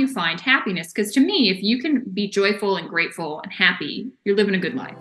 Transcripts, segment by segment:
you find happiness. Because to me, if you can be joyful and grateful and happy, you're living a good life.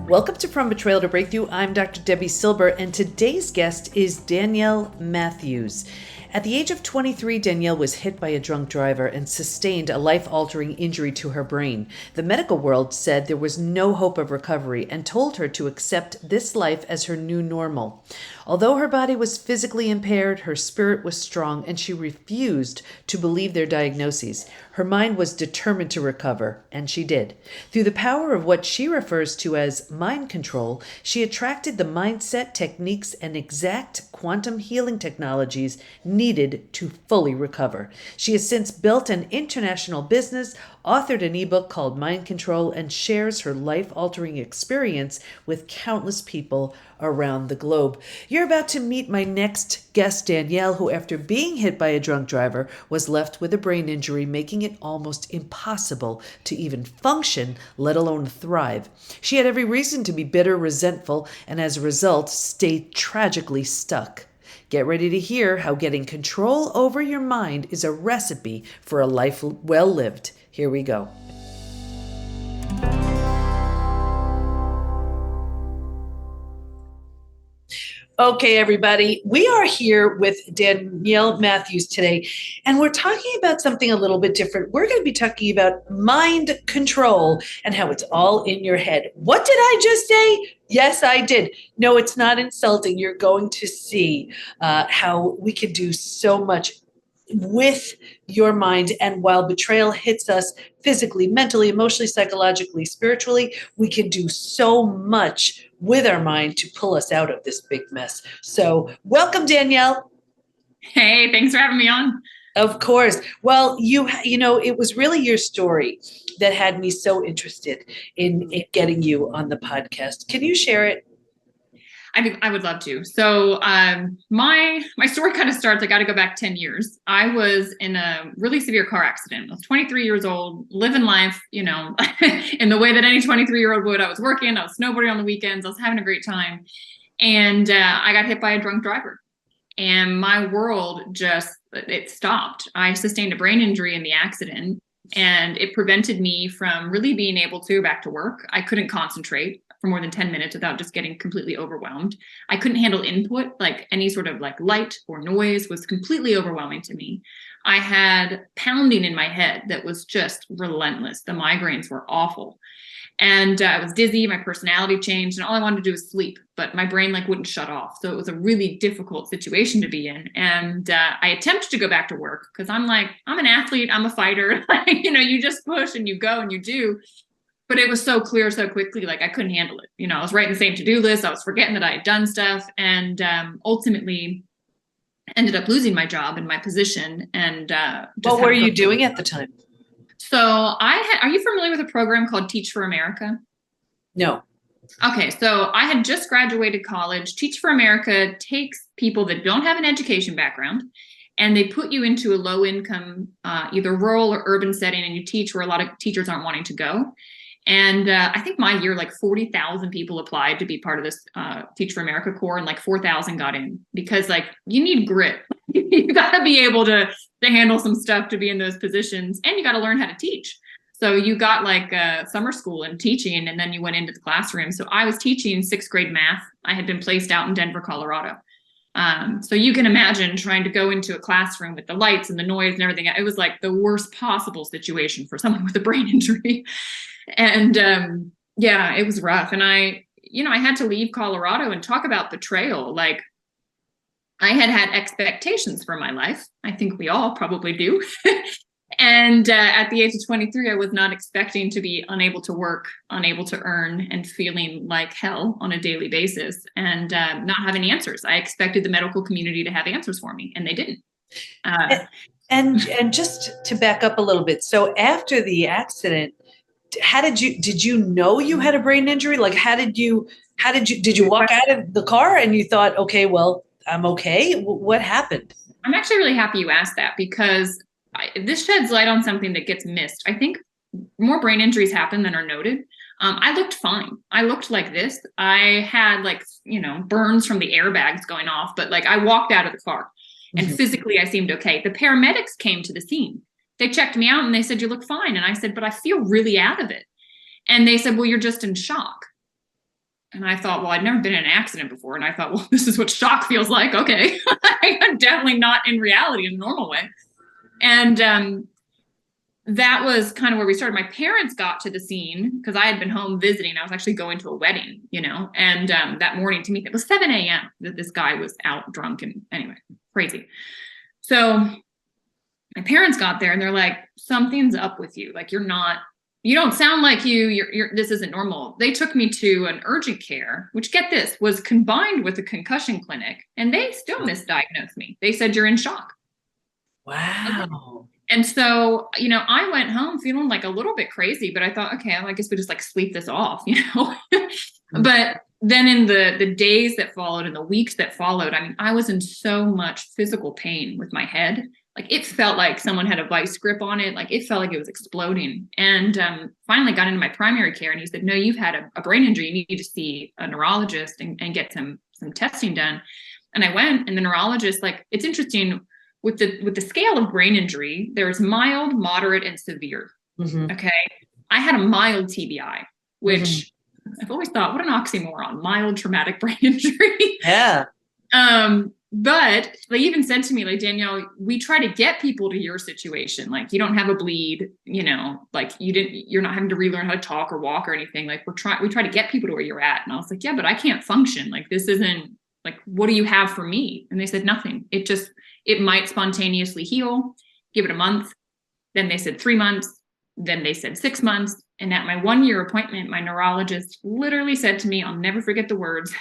Welcome to From Betrayal to Breakthrough. I'm Dr. Debbie Silber, and today's guest is Danielle Matthews. At the age of 23, Danielle was hit by a drunk driver and sustained a life-altering injury to her brain. The medical world said there was no hope of recovery and told her to accept this life as her new normal. Although her body was physically impaired, her spirit was strong, and she refused to believe their diagnoses. Her mind was determined to recover, and she did. Through the power of what she refers to as mind control, she attracted the mindset, techniques, and exact quantum healing technologies needed to fully recover. She has since built an international business, authored an ebook called Mind Control, and shares her life-altering experience with countless people around the globe. You're about to meet my next guest, Danielle, who after being hit by a drunk driver was left with a brain injury, making it almost impossible to even function, let alone thrive. She had every reason to be bitter, resentful, and as a result, stayed tragically stuck. Get ready to hear how getting control over your mind is a recipe for a life well lived. Here we go. Okay, everybody, we are here with Danielle Matthews today, and we're talking about something a little bit different. We're going to be talking about mind control and how it's all in your head. What did I just say? Yes, I did. No, it's not insulting. You're going to see how we can do so much with your mind. And while betrayal hits us physically, mentally, emotionally, psychologically, spiritually, we can do so much with our mind to pull us out of this big mess. So welcome, Danielle. Hey, thanks for having me on. Of course. Well, you know, it was really your story that had me so interested in getting you on the podcast. Can you share it? I would love to. So my story kind of starts, I got to go back 10 years. I was in a really severe car accident. I was 23 years old, living life, in the way that any 23-year-old would. I was working, I was snowboarding on the weekends, I was having a great time. And I got hit by a drunk driver. And my world it stopped. I sustained a brain injury in the accident, and it prevented me from really being able to go back to work. I couldn't concentrate for more than 10 minutes without just getting completely overwhelmed. I couldn't handle input, like any sort of like light or noise was completely overwhelming to me. I had pounding in my head that was just relentless. The migraines were awful. And I was dizzy, my personality changed, and all I wanted to do was sleep, but my brain wouldn't shut off. So it was a really difficult situation to be in. And I attempted to go back to work because I'm an athlete, I'm a fighter. You just push and you go and you do. But it was so clear so quickly, I couldn't handle it. I was writing the same to-do list. I was forgetting that I had done stuff, and ultimately ended up losing my job and my position. And what were you doing at the time? So are you familiar with a program called Teach for America? No. Okay. So I had just graduated college. Teach for America takes people that don't have an education background, and they put you into a low income, either rural or urban setting, and you teach where a lot of teachers aren't wanting to go. And I think my year, 40,000 people applied to be part of this Teach for America Corps, and 4,000 got in because you need grit. You got to be able to handle some stuff to be in those positions, and you got to learn how to teach. So you got summer school and teaching, and then you went into the classroom. So I was teaching 6th grade math. I had been placed out in Denver, Colorado. So you can imagine trying to go into a classroom with the lights and the noise and everything. It was the worst possible situation for someone with a brain injury. And it was rough. And I had to leave Colorado and talk about betrayal. I had expectations for my life. I think we all probably do. And at the age of 23, I was not expecting to be unable to work, unable to earn, and feeling like hell on a daily basis, and not having answers. I expected the medical community to have answers for me, and they didn't. And just to back up a little bit, so after the accident, did you know you had a brain injury? Did you walk out of the car and you thought, okay, well, I'm okay? What happened? I'm actually really happy you asked that, because this sheds light on something that gets missed. I think more brain injuries happen than are noted. I looked fine. I looked like this. I had like, burns from the airbags going off, but like I walked out of the car and physically I seemed okay. The paramedics came to the scene. They checked me out and they said, you look fine. And I said, but I feel really out of it. And they said, well, you're just in shock. And I thought, well, I'd never been in an accident before. And I thought, well, this is what shock feels like. Okay. I'm definitely not in reality in a normal way. And that was kind of where we started. My parents got to the scene because I had been home visiting. I was actually going to a wedding, and that morning to meet, it was 7 a.m. that this guy was out drunk and anyway, crazy. So my parents got there and they're like, something's up with you. Like, you don't sound like you're this isn't normal. They took me to an urgent care, which, get this, was combined with a concussion clinic, and they still misdiagnosed me. They said, you're in shock. Wow. And so, I went home feeling like a little bit crazy, but I thought, okay, I guess we just like sleep this off, But then in the days that followed and the weeks that followed, I mean, I was in so much physical pain with my head. Like, it felt like someone had a vice grip on it. Like, it felt like it was exploding. And finally got into my primary care, and he said, no, you've had a brain injury. You need to see a neurologist and get some testing done. And I went, and the neurologist, like, it's interesting, with the scale of brain injury, there's mild, moderate, and severe. Okay. I had a mild TBI, which I've always thought, what an oxymoron, mild traumatic brain injury. Yeah. But they even said to me, like, Danielle, we try to get people to your situation. Like, you don't have a bleed, like you're not having to relearn how to talk or walk or anything. Like, we try to get people to where you're at. And I was like, yeah, but I can't function. Like, this isn't, like, what do you have for me? And they said, nothing. It might spontaneously heal. Give it a month. Then they said 3 months. Then they said 6 months. And at my 1-year appointment, my neurologist literally said to me, I'll never forget the words,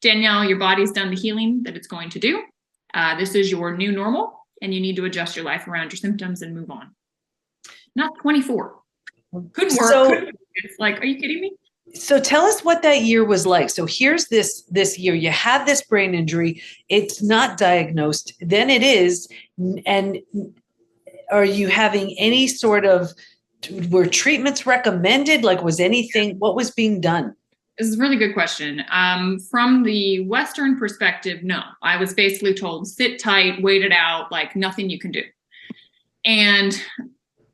Danielle, your body's done the healing that it's going to do. This is your new normal, and you need to adjust your life around your symptoms and move on. Not 24. Couldn't work. So, it's like, are you kidding me? So tell us what that year was like. So here's this year. You have this brain injury. It's not diagnosed. Then it is. And are you having any sort of, were treatments recommended? Like, what was being done? This is a really good question. From the Western perspective, no. I was basically told, sit tight, wait it out, like nothing you can do. And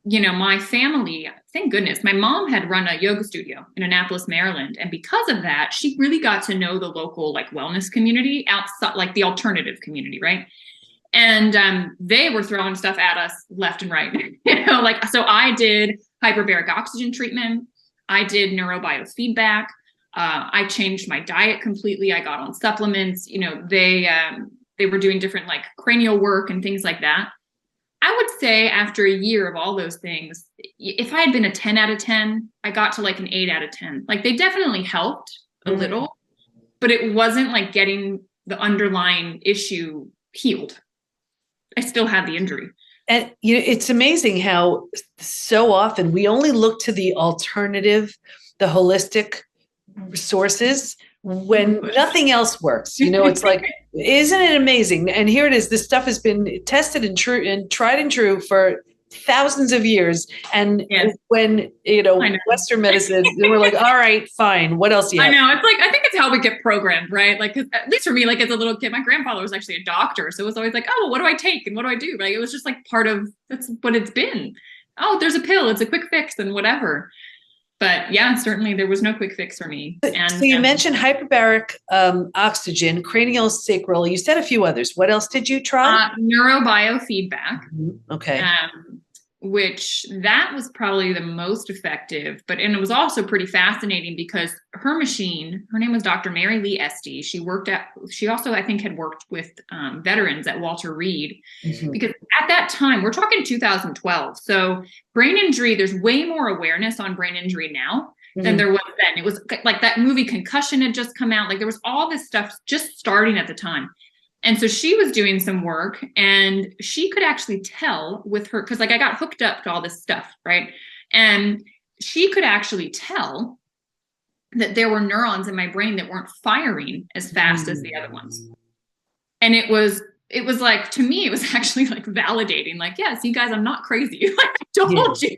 my family, thank goodness, my mom had run a yoga studio in Annapolis, Maryland. And because of that, she really got to know the local like wellness community outside, like the alternative community, right? And they were throwing stuff at us left and right. So I did hyperbaric oxygen treatment. I did neurobiofeedback. I changed my diet completely. I got on supplements. They were doing different like cranial work and things like that. I would say after a year of all those things, if I had been a 10 out of 10, I got to like an 8 out of 10. Like, they definitely helped a little, but it wasn't like getting the underlying issue healed. I still had the injury. And it's amazing how so often we only look to the alternative, the holistic sources when nothing else works. It's like, isn't it amazing? And here it is. This stuff has been tested and true and tried and true for thousands of years. And yes. When, Western medicine, they were like, all right, fine. What else do you have? I know. It's like, I think it's how we get programmed, right? Like, at least for me, like as a little kid, my grandfather was actually a doctor. So it was always like, oh, well, what do I take? And what do I do? Like, it was just like that's what it's been. Oh, there's a pill. It's a quick fix and whatever. But yeah, certainly there was no quick fix for me. And so you mentioned hyperbaric oxygen, cranial sacral. You said a few others. What else did you try? Neurobiofeedback. Okay. Which that was probably the most effective, and it was also pretty fascinating because her machine, her name was Dr. Mary Lee Esty. She also, I think, had worked with veterans at Walter Reed, because at that time, we're talking 2012. So brain injury, there's way more awareness on brain injury now than there was then. It was like that movie Concussion had just come out. Like, there was all this stuff just starting at the time. And so she was doing some work, and she could actually tell with her, because like I got hooked up to all this stuff, right? And she could actually tell that there were neurons in my brain that weren't firing as fast as the other ones. And it was like, to me, it was actually like validating, like, yeah, see guys, I'm not crazy. Like, I told you,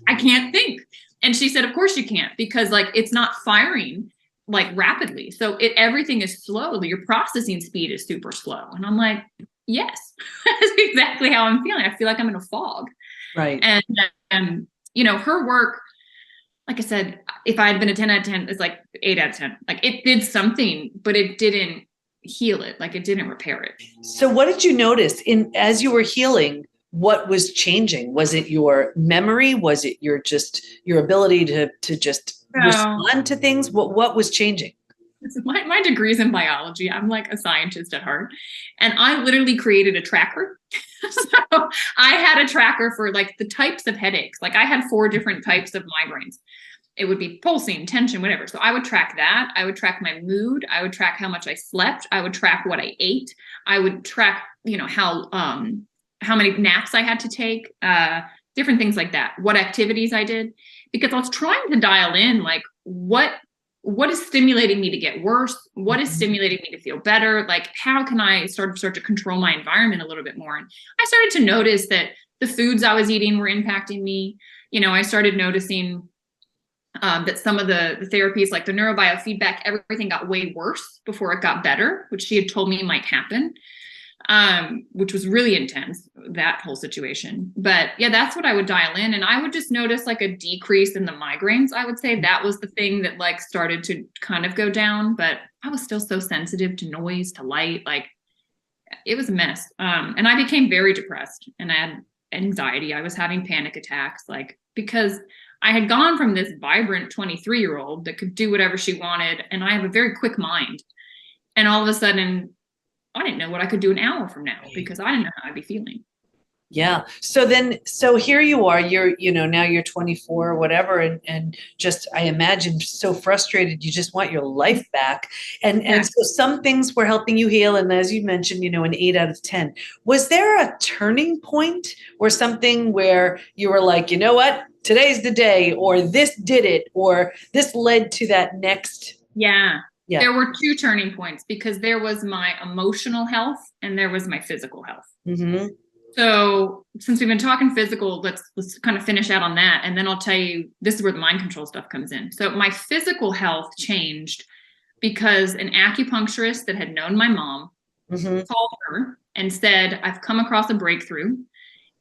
I can't think. And she said, of course you can't, because like it's not firing like rapidly. So everything is slow. Your processing speed is super slow. And I'm like, yes, that's exactly how I'm feeling. I feel like I'm in a fog. Right. And, her work, like I said, if I had been a 10 out of 10, it's like 8 out of 10. Like it did something, but it didn't heal it. Like it didn't repair it. So what did you notice as you were healing? What was changing? Was it your memory? Was it your ability to just respond to things? What was changing? My degree's in biology. I'm like a scientist at heart. And I literally created a tracker. So I had a tracker for like the types of headaches. Like I had 4 different types of migraines. It would be pulsing, tension, whatever. So I would track that. I would track my mood. I would track how much I slept. I would track what I ate. I would track, how many naps I had to take, different things like that. What activities I did, because I was trying to dial in like what is stimulating me to get worse? What is stimulating me to feel better? Like, how can I start to control my environment a little bit more? And I started to notice that the foods I was eating were impacting me. I started noticing that some of the therapies, like the neurobiofeedback, everything got way worse before it got better, which she had told me might happen, which was really intense, that whole situation. But yeah, that's what I would dial in. And I would just notice like a decrease in the migraines. I would say that was the thing that like started to kind of go down, but I was still so sensitive to noise, to light, like it was a mess. And I became very depressed and I had anxiety. I was having panic attacks, like, because I had gone from this vibrant 23-year-old that could do whatever she wanted. And I have a very quick mind. And all of a sudden, I didn't know what I could do an hour from now because I didn't know how I'd be feeling. Yeah. So here you are, now you're 24 or whatever. And just, I imagine so frustrated. You just want your life back. And so some things were helping you heal. And as you mentioned, an 8 out of 10, was there a turning point or something where you were like, you know what, today's the day, or this did it, or this led to that next? Yeah. There were 2 turning points because there was my emotional health and there was my physical health. Mm-hmm. So since we've been talking physical, let's kind of finish out on that. And then I'll tell you, this is where the mind control stuff comes in. So my physical health changed because an acupuncturist that had known my mom called her and said, I've come across a breakthrough.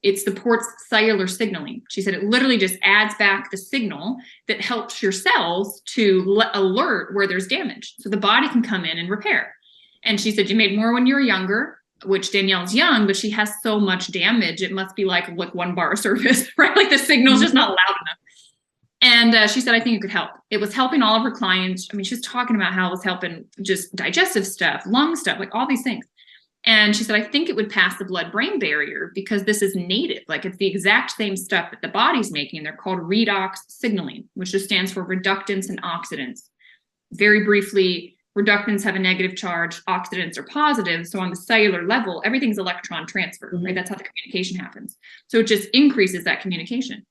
It supports cellular signaling. She said it literally just adds back the signal that helps your cells to alert where there's damage. So the body can come in and repair. And she said, you made more when you were younger, which Danielle's young, but she has so much damage. It must be like 1 bar of service, right? Like the signal's just not loud enough. And she said, I think it could help. It was helping all of her clients. I mean, she was talking about how it was helping just digestive stuff, lung stuff, like all these things. And she said, I think it would pass the blood-brain barrier because this is native. Like it's the exact same stuff that the body's making. They're called redox signaling, which just stands for reductants and oxidants. Very briefly, reductants have a negative charge, oxidants are positive. So on the cellular level, everything's electron transfer, right? That's how the communication happens. So it just increases that communication.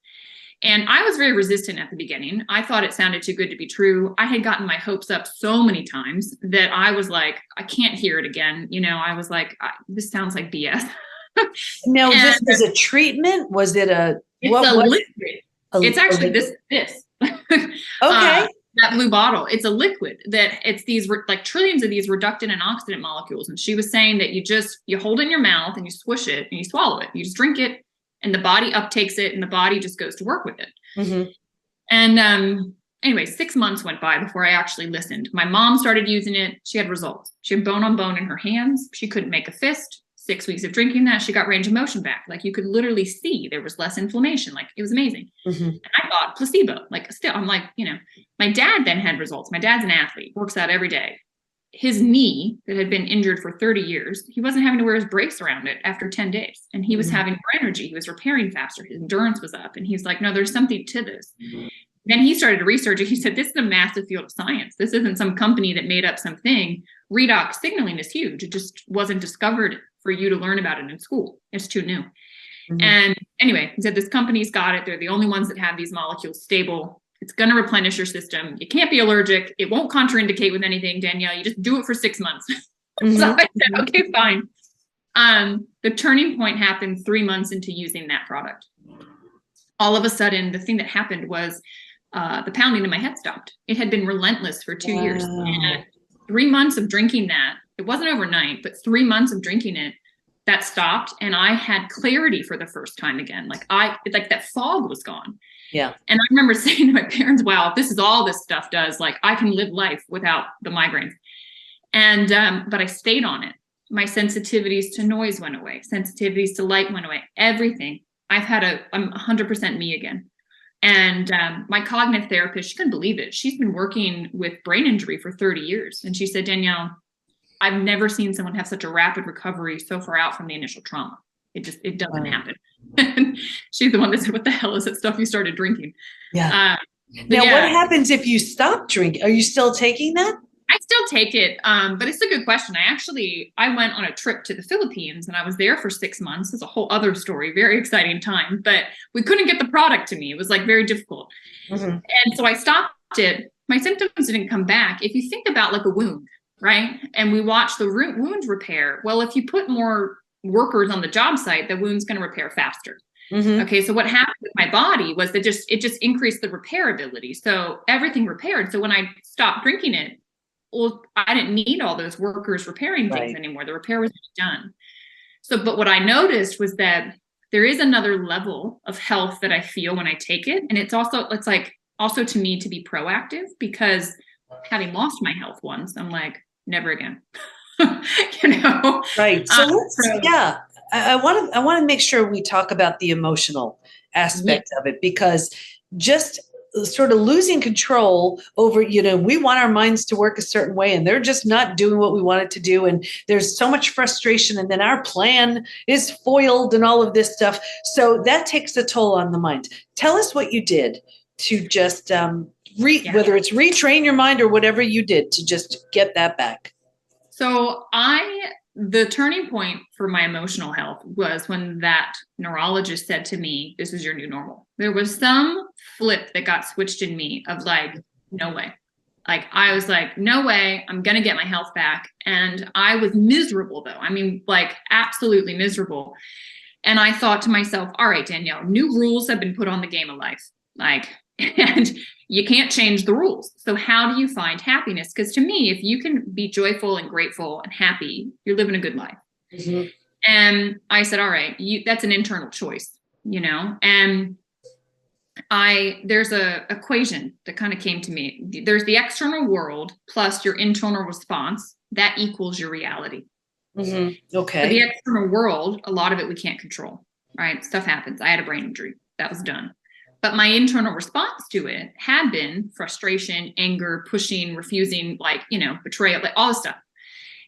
And I was very resistant at the beginning. I thought it sounded too good to be true. I had gotten my hopes up so many times that I was like, I can't hear it again. I was like, this sounds like BS. Now, this was a treatment? Was it it's a liquid. It's actually this. Okay. That blue bottle. It's a liquid that it's these like trillions of these reductant and oxidant molecules. And she was saying that you hold it in your mouth and you swish it and you swallow it. You just drink it. And the body uptakes it and the body just goes to work with it. And anyway, 6 months went by before I actually listened. My mom started using it. She had results. She had bone on bone in her hands. She couldn't make a fist. 6 weeks of drinking that, she got range of motion back. Like you could literally see there was less inflammation. Like it was amazing. And I thought placebo, like still, I'm like, my dad then had results. My dad's an athlete, works out every day. His knee that had been injured for 30 years, he wasn't having to wear his brace around it after 10 days. And he was having more energy. He was repairing faster. His endurance was up. And he's like, no, there's something to this. Then he started to research it. He said, this is a massive field of science. This isn't some company that made up something. Redox signaling is huge. It just wasn't discovered for you to learn about it in school. It's too new. And anyway, he said, this company's got it. They're the only ones that have these molecules stable. It's going to replenish your system. You can't be allergic. It won't contraindicate with anything, Danielle. You just do it for 6 months. So I said, okay, fine. The turning point happened 3 months into using that product. All of a sudden, the thing that happened was the pounding in my head stopped. It had been relentless for 2 years. Wow. And 3 months of drinking that, it wasn't overnight, but 3 months of drinking it, that stopped. And I had clarity for the first time again. Like that fog was gone. Yeah. And I remember saying to my parents, wow, if this is all this stuff does, like I can live life without the migraines. And, but I stayed on it. My sensitivities to noise went away. Sensitivities to light went away. Everything. I'm 100% me again. And my cognitive therapist, she couldn't believe it. She's been working with brain injury for 30 years. And she said, Danielle, I've never seen someone have such a rapid recovery so far out from the initial trauma. It doesn't happen. And she's the one that said, what the hell is that stuff you started drinking? Yeah. Now, what happens if you stop drinking? Are you still taking that? I still take it, but it's a good question. I went on a trip to the Philippines and I was there for 6 months. It's a whole other story, very exciting time, but we couldn't get the product to me. It was like very difficult. Mm-hmm. And so I stopped it. My symptoms didn't come back. If you think about like a wound, right? And we watch the wound repair. Well, if you put more workers on the job site, the wound's going to repair faster. Mm-hmm. Okay. So what happened with my body was that it just increased the repairability. So everything repaired. So when I stopped drinking it, well, I didn't need all those workers repairing things anymore. The repair was done. So, but what I noticed was that there is another level of health that I feel when I take it. And it's like also to me to be proactive, because having lost my health once, I'm like, never again, Right. So I want to make sure we talk about the emotional aspect of it, because just sort of losing control over, we want our minds to work a certain way and they're just not doing what we want it to do. And there's so much frustration, and then our plan is foiled and all of this stuff. So that takes a toll on the mind. Tell us what you did to just whether it's retrain your mind or whatever you did to just get that back. So the turning point for my emotional health was when that neurologist said to me, this is your new normal. There was some flip that got switched in me of like, no way. Like, I was like, no way, I'm going to get my health back. And I was miserable though. I mean, like absolutely miserable. And I thought to myself, all right, Danielle, new rules have been put on the game of life. Like, and you can't change the rules. So how do you find happiness? Because to me, if you can be joyful and grateful and happy, you're living a good life. Mm-hmm. And I said, all right, that's an internal choice, and there's a equation that kind of came to me. There's the external world plus your internal response that equals your reality. Mm-hmm. Okay. So the external world, a lot of it we can't control, right? Stuff happens. I had a brain injury. That was done. But my internal response to it had been frustration, anger, pushing, refusing, betrayal, like all this stuff.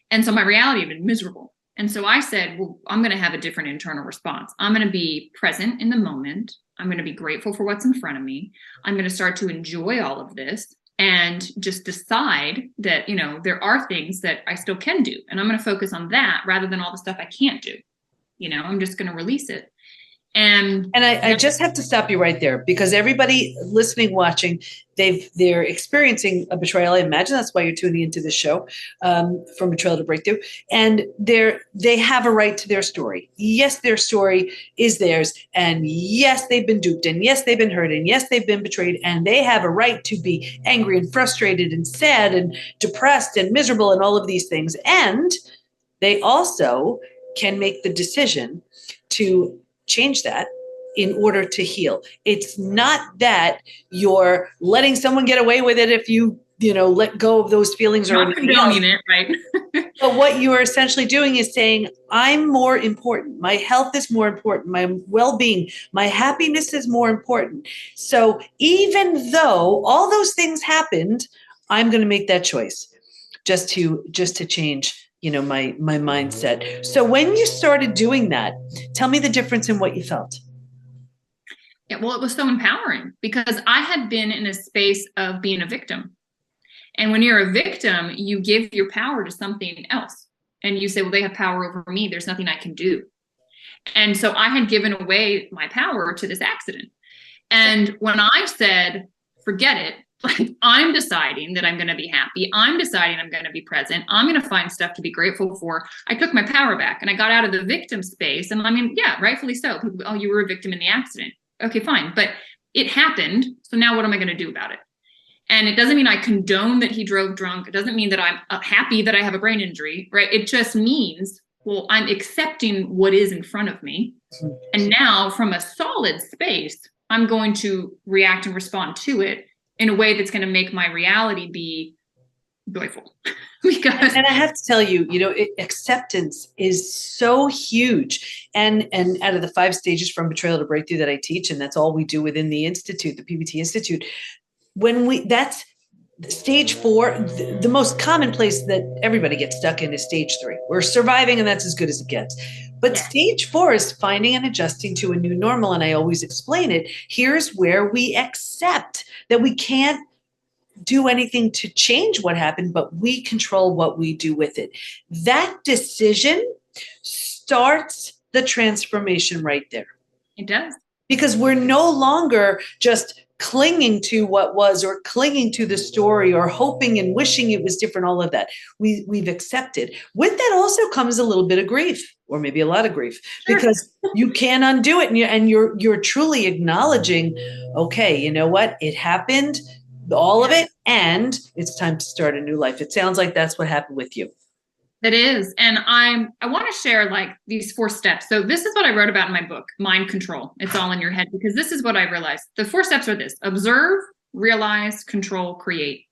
And so my reality had been miserable. And so I said, well, I'm going to have a different internal response. I'm going to be present in the moment. I'm going to be grateful for what's in front of me. I'm going to start to enjoy all of this and just decide that, there are things that I still can do. And I'm going to focus on that rather than all the stuff I can't do. I'm just going to release it. And I just have to stop you right there, because everybody listening, watching, they're experiencing a betrayal. I imagine that's why you're tuning into this show, From Betrayal to Breakthrough. And they have a right to their story. Yes, their story is theirs. And yes, they've been duped. And yes, they've been hurt. And yes, they've been betrayed. And they have a right to be angry and frustrated and sad and depressed and miserable and all of these things. And they also can make the decision to change that in order to heal. It's not that you're letting someone get away with it if you let go of those feelings or not condoning it, right? But what you are essentially doing is saying, I'm more important. My health is more important. My well-being, my happiness is more important. So even though all those things happened, I'm going to make that choice just to change my mindset. So when you started doing that, tell me the difference in what you felt. Yeah, well, it was so empowering because I had been in a space of being a victim. And when you're a victim, you give your power to something else. And you say, well, they have power over me. There's nothing I can do. And so I had given away my power to this accident. And when I said, forget it, like, I'm deciding that I'm going to be happy. I'm deciding I'm going to be present. I'm going to find stuff to be grateful for. I took my power back and I got out of the victim space. And I mean, yeah, rightfully so. People, oh, you were a victim in the accident. Okay, fine. But it happened. So now what am I going to do about it? And it doesn't mean I condone that he drove drunk. It doesn't mean that I'm happy that I have a brain injury, right? It just means, well, I'm accepting what is in front of me. And now from a solid space, I'm going to react and respond to it in a way that's going to make my reality be joyful. Because and I have to tell you, acceptance is so huge. And out of the 5 stages from betrayal to breakthrough that I teach, and that's all we do within the Institute, the PBT Institute, that's stage 4, the most common place that everybody gets stuck in is stage 3. We're surviving, and that's as good as it gets. But stage 4 is finding and adjusting to a new normal. And I always explain it. Here's where we accept that we can't do anything to change what happened, but we control what we do with it. That decision starts the transformation right there. It does. Because we're no longer just clinging to what was, or clinging to the story, or hoping and wishing it was different, all of that. We've accepted. With that also comes a little bit of grief, or maybe a lot of grief, because you can't undo it. And you're truly acknowledging, okay, you know what? It happened, all of it, and it's time to start a new life. It sounds like that's what happened with you. That is. And I want to share like these 4 steps. So this is what I wrote about in my book, Mind Control. It's all in your head, because this is what I realized. The 4 steps are this: observe, realize, control, create.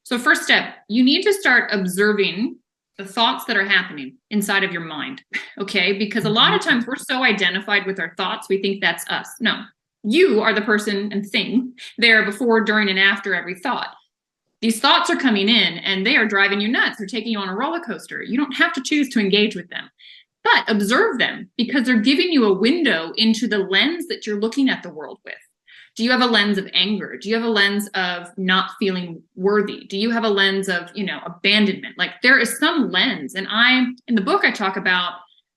So first step, you need to start observing the thoughts that are happening inside of your mind. Okay. Because a lot of times we're so identified with our thoughts, we think that's us. No, you are the person and thing there before, during, and after every thought. These thoughts are coming in and they are driving you nuts. They're taking you on a roller coaster. You don't have to choose to engage with them, but observe them, because they're giving you a window into the lens that you're looking at the world with. Do you have a lens of anger? Do you have a lens of not feeling worthy? Do you have a lens of, abandonment? Like, there is some lens. And in the book, I talk about,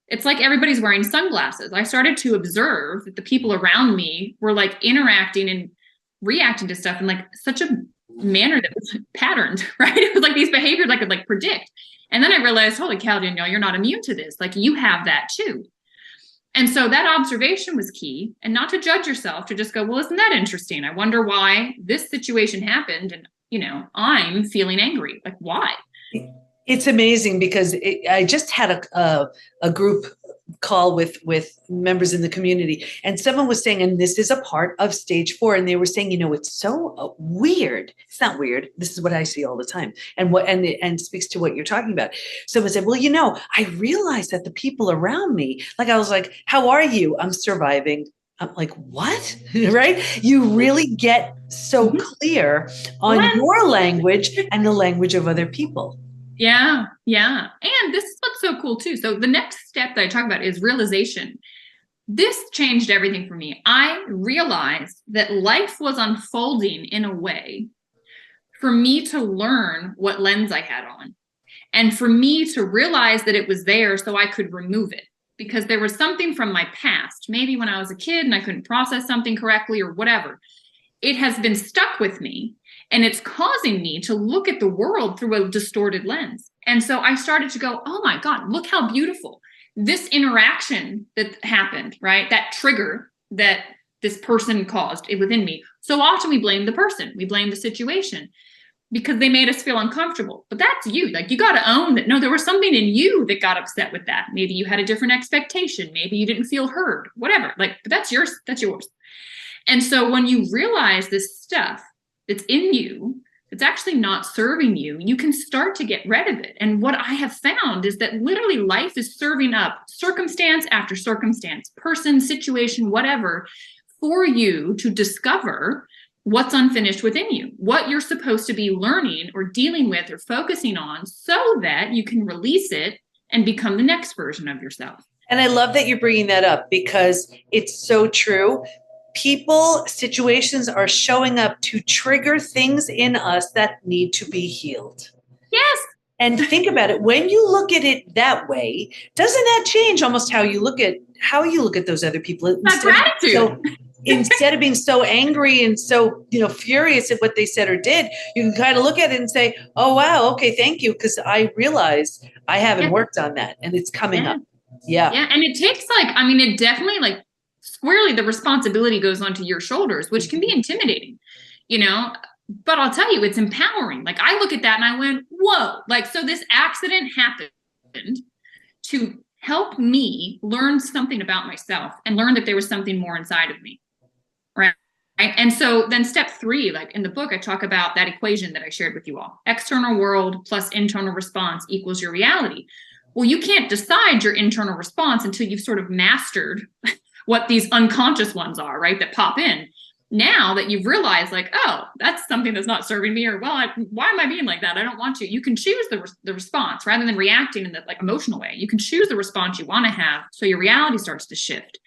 it's like everybody's wearing sunglasses. I started to observe that the people around me were like interacting and reacting to stuff in like such a manner that was patterned, right? It was like these behaviors I could like predict. And then I realized, holy cow, Danielle, you're not immune to this. Like, you have that too. And so that observation was key, and not to judge yourself, to just go, well, isn't that interesting? I wonder why this situation happened. And, I'm feeling angry. Like, why? It's amazing, because I just had a group call with members in the community, and someone was saying, and this is a part of stage 4, and they were saying, it's so weird. It's not weird. This is what I see all the time, and speaks to what you're talking about. Someone said, well, I realized that the people around me, like, I was like, how are you? I'm surviving. I'm like, what? Right? You really get so clear on your language and the language of other people. Yeah. Yeah. And this is what's so cool too. So the next step that I talk about is realization. This changed everything for me. I realized that life was unfolding in a way for me to learn what lens I had on, and for me to realize that it was there so I could remove it, because there was something from my past, maybe when I was a kid and I couldn't process something correctly or whatever. It has been stuck with me. And it's causing me to look at the world through a distorted lens. And so I started to go, oh my God, look how beautiful this interaction that happened, right? That trigger that this person caused within me. So often we blame the person, we blame the situation, because they made us feel uncomfortable. But that's you. Like, you got to own that. No, there was something in you that got upset with that. Maybe you had a different expectation. Maybe you didn't feel heard, whatever. Like, but that's yours. That's yours. And so when you realize this stuff that's in you, it's actually not serving you, you can start to get rid of it. And what I have found is that literally life is serving up circumstance after circumstance, person, situation, whatever, for you to discover what's unfinished within you, what you're supposed to be learning or dealing with or focusing on, so that you can release it and become the next version of yourself. And I love that you're bringing that up, because it's so true. People, situations are showing up to trigger things in us that need to be healed. Yes. And think about it. When you look at it that way, doesn't that change almost how you look at those other people? Instead of being so angry and so, furious at what they said or did, you can kind of look at it and say, oh, wow, okay, thank you. Because I realize I haven't worked on that, and it's coming up. Yeah. Yeah. And it takes it definitely squarely the responsibility goes onto your shoulders, which can be intimidating, you know. But I'll tell you, it's empowering. Like, I look at that and I went, whoa, like, so this accident happened to help me learn something about myself and learn that there was something more inside of me. Right. And so then step 3, like in the book, I talk about that equation that I shared with you all. External world plus internal response equals your reality. Well, you can't decide your internal response until you've sort of mastered what these unconscious ones are, right? That pop in. Now that you've realized, like, oh, that's something that's not serving me, or, well, why am I being like that? I don't want to. You can choose the response rather than reacting in the like emotional way. You can choose the response you want to have, so your reality starts to shift.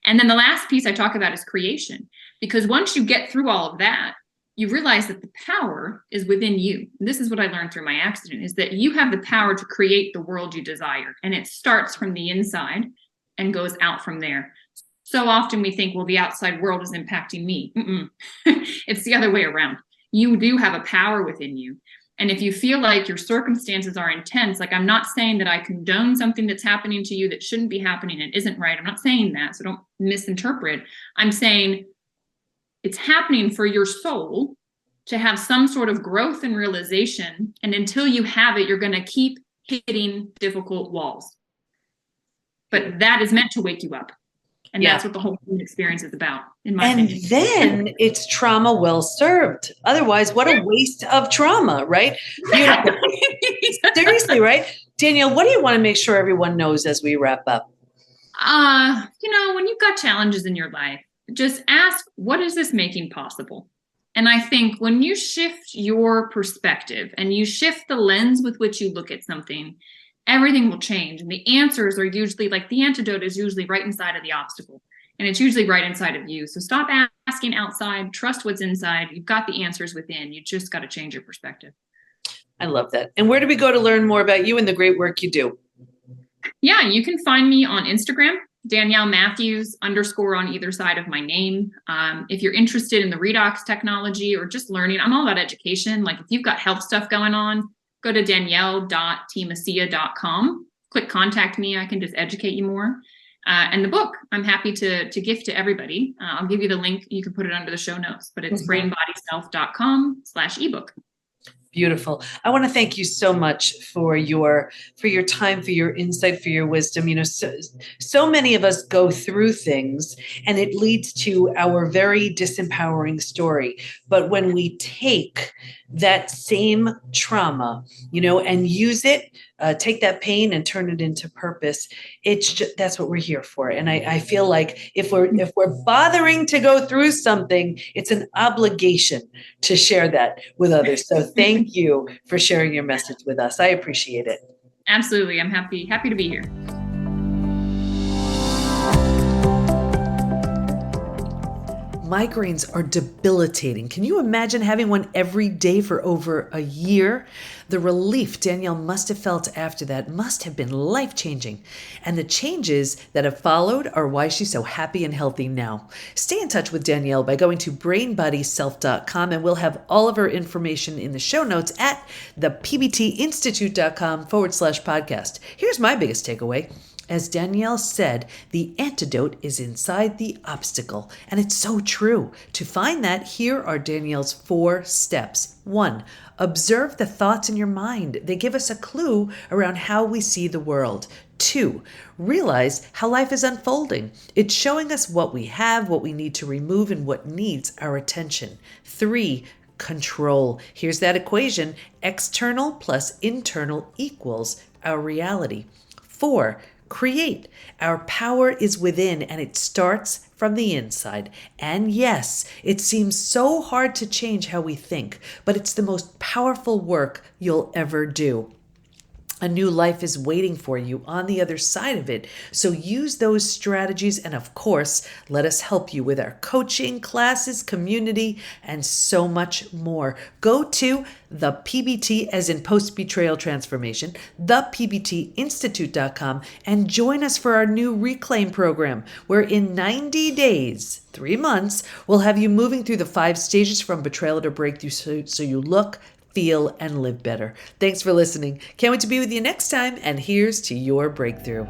And then the last piece I talk about is creation, because once you get through all of that, you realize that the power is within you. And this is what I learned through my accident, is that you have the power to create the world you desire. And it starts from the inside and goes out from there. So often we think, well, the outside world is impacting me. It's the other way around. You do have a power within you. And if you feel like your circumstances are intense, like, I'm not saying that I condone something that's happening to you that shouldn't be happening and isn't right. I'm not saying that, so don't misinterpret. I'm saying it's happening for your soul to have some sort of growth and realization. And until you have it, you're going to keep hitting difficult walls. But that is meant to wake you up. And that's what the whole human experience is about, in my opinion. And then it's trauma well served. Otherwise, what a waste of trauma, right? Seriously, right? Danielle, what do you want to make sure everyone knows as we wrap up? When you've got challenges in your life, just ask, what is this making possible? And I think when you shift your perspective and you shift the lens with which you look at something, everything will change. And the answers are usually, like, the antidote is usually right inside of the obstacle. And it's usually right inside of you. So stop asking outside, trust what's inside. You've got the answers within. You just got to change your perspective. I love that. And where do we go to learn more about you and the great work you do? Yeah, you can find me on Instagram, Danielle Matthews _ on either side of my name. If you're interested in the redox technology or just learning, I'm all about education. Like, if you've got health stuff going on, go to danielle.tmacia.com. Click contact me. I can just educate you more. And the book, I'm happy to gift to everybody. I'll give you the link. You can put it under the show notes, but it's brainbodyself.com/ebook. Beautiful. I want to thank you so much for your time, for your insight, for your wisdom. So many of us go through things and it leads to our very disempowering story. But when we take that same trauma, and use it, take that pain and turn it into purpose, that's what we're here for. And I feel like if we're bothering to go through something, it's an obligation to share that with others. So thank you for sharing your message with us. I appreciate it. Absolutely. I'm happy to be here. Migraines are debilitating. Can you imagine having one every day for over a year? The relief Danielle must have felt after that must have been life-changing. And the changes that have followed are why she's so happy and healthy now. Stay in touch with Danielle by going to brainbodyself.com, and we'll have all of her information in the show notes at thepbtinstitute.com/podcast. Here's my biggest takeaway. As Danielle said, the antidote is inside the obstacle. And it's so true. To find that, here are Danielle's 4 steps. 1, observe the thoughts in your mind. They give us a clue around how we see the world. 2, realize how life is unfolding. It's showing us what we have, what we need to remove, and what needs our attention. 3, control. Here's that equation. External plus internal equals our reality. 4, create. Our power is within, and it starts from the inside. And yes, it seems so hard to change how we think, but it's the most powerful work you'll ever do. A new life is waiting for you on the other side of it. So use those strategies, and of course, let us help you with our coaching, classes, community, and so much more. Go to the PBT, as in post-betrayal transformation, thepbtinstitute.com, and join us for our new Reclaim program, where in 90 days, 3 months, we'll have you moving through the 5 stages from betrayal to breakthrough, so you look, feel, and live better. Thanks for listening. Can't wait to be with you next time, and here's to your breakthrough.